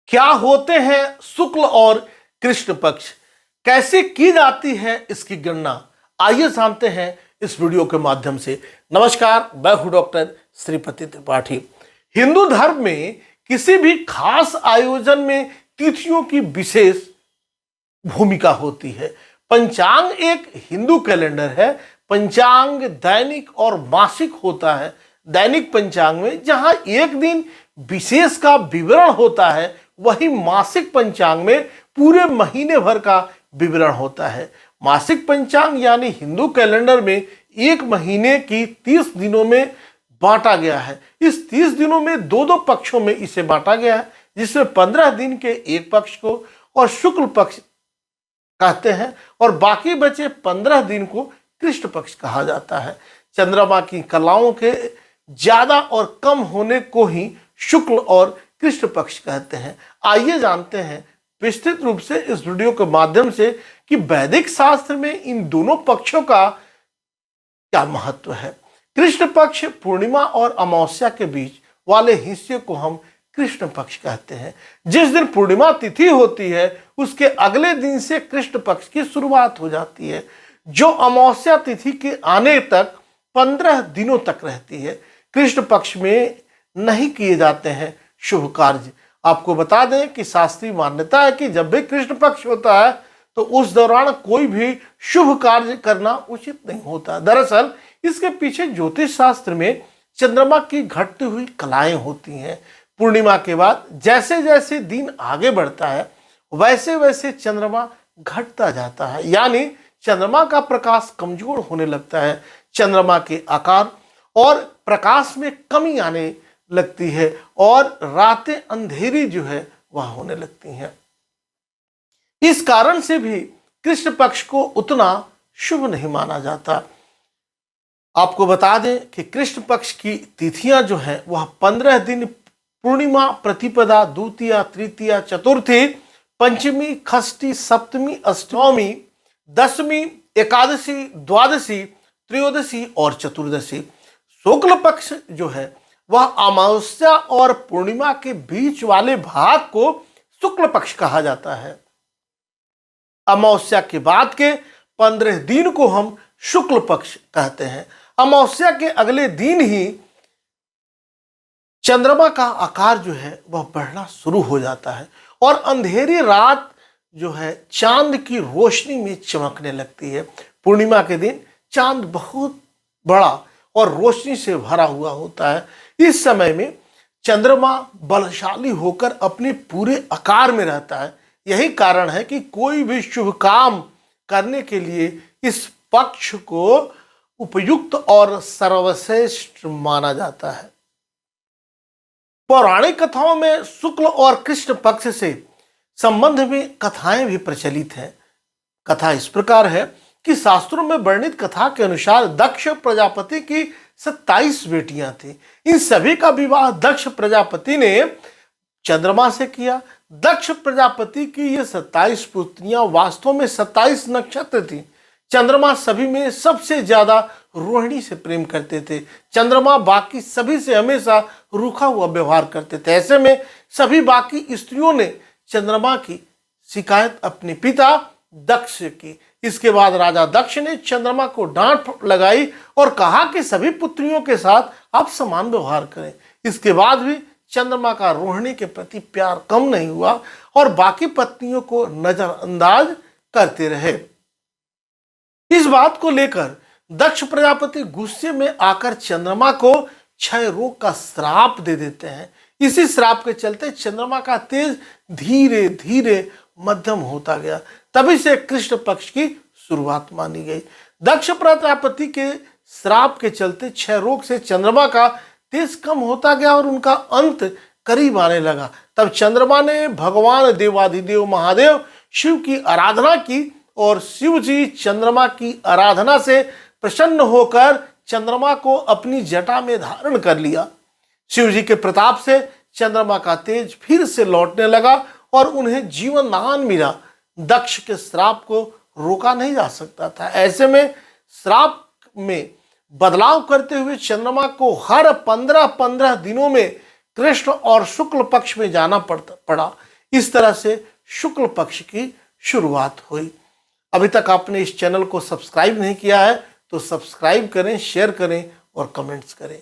क्या होते हैं शुक्ल और कृष्ण पक्ष, कैसे की जाती है इसकी गणना, आइए जानते हैं इस वीडियो के माध्यम से। नमस्कार, मैं हूं डॉक्टर श्रीपति त्रिपाठी। हिंदू धर्म में किसी भी खास आयोजन में तिथियों की विशेष भूमिका होती है। पंचांग एक हिंदू कैलेंडर है। पंचांग दैनिक और मासिक होता है। दैनिक पंचांग में जहां एक दिन विशेष का विवरण होता है, वही मासिक पंचांग में पूरे महीने भर का विवरण होता है। मासिक पंचांग यानी हिंदू कैलेंडर में एक महीने की 30 दिनों में बांटा गया है। इस 30 दिनों में दो पक्षों में इसे बांटा गया है, जिसमें 15 दिन के एक पक्ष को और शुक्ल पक्ष कहते हैं और बाकी बचे 15 दिन को कृष्ण पक्ष कहा जाता है। चंद्रमा की कलाओं के ज्यादा और कम होने को ही शुक्ल और कृष्ण पक्ष कहते हैं। आइए जानते हैं विस्तृत रूप से इस वीडियो के माध्यम से कि वैदिक शास्त्र में इन दोनों पक्षों का क्या महत्व है। कृष्ण पक्ष पूर्णिमा और अमावस्या के बीच वाले हिस्से को हम कृष्ण पक्ष कहते हैं। जिस दिन पूर्णिमा तिथि होती है, उसके अगले दिन से कृष्ण पक्ष की शुरुआत हो जाती है, जो अमावस्या तिथि के आने तक 15 दिनों तक रहती है। कृष्ण पक्ष में नहीं किए जाते हैं शुभ कार्य। आपको बता दें कि शास्त्रीय मान्यता है कि जब भी कृष्ण पक्ष होता है तो उस दौरान कोई भी शुभ कार्य करना उचित नहीं होता। दरअसल इसके पीछे ज्योतिष शास्त्र में चंद्रमा की घटती हुई कलाएं होती हैं। पूर्णिमा के बाद जैसे जैसे दिन आगे बढ़ता है, वैसे वैसे चंद्रमा घटता जाता है, यानी चंद्रमा का प्रकाश कमजोर होने लगता है। चंद्रमा के आकार और प्रकाश में कमी आने लगती है और रातें अंधेरी जो है वह होने लगती हैं। इस कारण से भी कृष्ण पक्ष को उतना शुभ नहीं माना जाता। आपको बता दें कि कृष्ण पक्ष की तिथियां जो है वह 15 दिन पूर्णिमा, प्रतिपदा, द्वितीया, तृतीया, चतुर्थी, पंचमी, षष्ठी, सप्तमी, अष्टमी, दशमी, एकादशी, द्वादशी, त्रयोदशी और चतुर्दशी। शुक्ल पक्ष जो है वह अमावस्या और पूर्णिमा के बीच वाले भाग को शुक्ल पक्ष कहा जाता है। अमावस्या के बाद के 15 दिन को हम शुक्ल पक्ष कहते हैं। अमावस्या के अगले दिन ही चंद्रमा का आकार जो है वह बढ़ना शुरू हो जाता है और अंधेरी रात जो है चांद की रोशनी में चमकने लगती है। पूर्णिमा के दिन चांद बहुत बड़ा और रोशनी से भरा हुआ होता है। इस समय में चंद्रमा बलशाली होकर अपने पूरे आकार में रहता है। यही कारण है कि कोई भी शुभ काम करने के लिए इस पक्ष को उपयुक्त और सर्वश्रेष्ठ माना जाता है। पौराणिक कथाओं में शुक्ल और कृष्ण पक्ष से संबंध में कथाएं भी प्रचलित हैं। कथा इस प्रकार है कि शास्त्रों में वर्णित कथा के अनुसार दक्ष प्रजापति की 27 बेटियां थी। इन सभी का विवाह दक्ष प्रजापति ने चंद्रमा से किया। दक्ष प्रजापति की ये 27 पुत्रियां वास्तव में 27 नक्षत्र थी। चंद्रमा सभी में सबसे ज्यादा रोहिणी से प्रेम करते थे। चंद्रमा बाकी सभी से हमेशा रूखा हुआ व्यवहार करते थे। ऐसे में सभी बाकी स्त्रियों ने चंद्रमा की शिकायत अपने पिता दक्ष से की। इसके बाद राजा दक्ष ने चंद्रमा को डांट लगाई और कहा कि सभी पुत्रियों के साथ आप समान व्यवहार करें। इसके बाद भी चंद्रमा का रोहिणी के प्रति प्यार कम नहीं हुआ और बाकी पत्नियों को नजरअंदाज करते रहे। इस बात को लेकर दक्ष प्रजापति गुस्से में आकर चंद्रमा को क्षय रोग का श्राप दे देते हैं। इसी श्राप के चलते चंद्रमा का तेज धीरे धीरे मध्यम होता गया। तभी से कृष्ण पक्ष की शुरुआत मानी गई। दक्ष प्रजापति के श्राप के चलते क्षय रोग से चंद्रमा का तेज कम होता गया और उनका अंत करीब आने लगा। तब चंद्रमा ने भगवान देवाधिदेव महादेव शिव की आराधना की और शिव जी चंद्रमा की आराधना से प्रसन्न होकर चंद्रमा को अपनी जटा में धारण कर लिया। शिव जी के प्रताप से चंद्रमा का तेज फिर से लौटने लगा और उन्हें जीवन दान मिला। दक्ष के श्राप को रोका नहीं जा सकता था। ऐसे में श्राप में बदलाव करते हुए चंद्रमा को हर 15-15 दिनों में कृष्ण और शुक्ल पक्ष में जाना पड़ा। इस तरह से शुक्ल पक्ष की शुरुआत हुई। अभी तक आपने इस चैनल को सब्सक्राइब नहीं किया है तो सब्सक्राइब करें, शेयर करें और कमेंट्स करें।